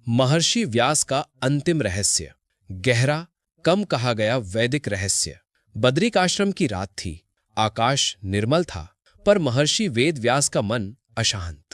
महर्षि व्यास का अंतिम रहस्य। गहरा, कम कहा गया वैदिक रहस्य। बद्रिक आश्रम की रात थी। आकाश निर्मल था, पर महर्षि वेद व्यास का मन अशांत।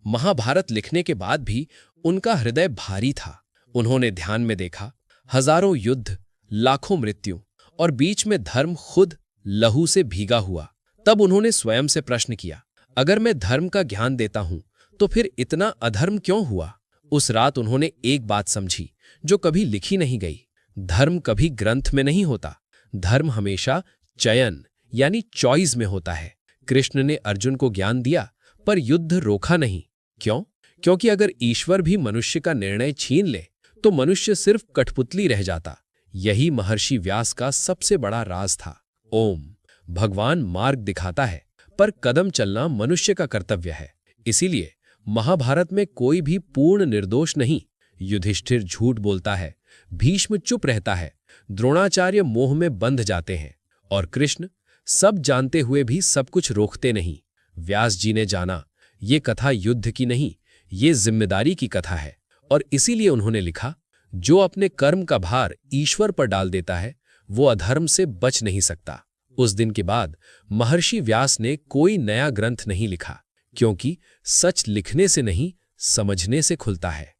महाभारत लिखने के बाद भी उनका हृदय भारी था। उन्होंने ध्यान में देखा, हजारों युद्ध, लाखों मृत्यु, और बीच में धर्म खुद लहू से भीगा हुआ। तब उन्होंने स्वयं से प्रश्न किया, अगर मैं धर्म का ज्ञान देता हूं तो फिर इतना अधर्म क्यों हुआ? उस रात उन्होंने एक बात समझी जो कभी लिखी नहीं गई। धर्म कभी ग्रंथ में नहीं होता। धर्म हमेशा चयन यानी चॉइस में होता है। कृष्ण ने अर्जुन को ज्ञान दिया, पर युद्ध रोका नहीं। क्यों? क्योंकि अगर ईश्वर भी मनुष्य का निर्णय छीन ले तो मनुष्य सिर्फ कठपुतली रह जाता। यही महर्षि व्यास का सबसे बड़ा राज था। ओम। भगवान मार्ग दिखाता है, पर कदम चलना मनुष्य का कर्तव्य है। इसीलिए महाभारत में कोई भी पूर्ण निर्दोष नहीं। युधिष्ठिर झूठ बोलता है, भीष्म चुप रहता है, द्रोणाचार्य मोह में बंध जाते हैं, और कृष्ण सब जानते हुए भी सब कुछ रोकते नहीं। व्यास जी ने जाना, ये कथा युद्ध की नहीं, ये जिम्मेदारी की कथा है। और इसीलिए उन्होंने लिखा, जो अपने कर्म का भार ईश्वर पर डाल देता है वो अधर्म से बच नहीं सकता। उस दिन के बाद महर्षि व्यास ने कोई नया ग्रंथ नहीं लिखा, क्योंकि सच लिखने से नहीं, समझने से खुलता है।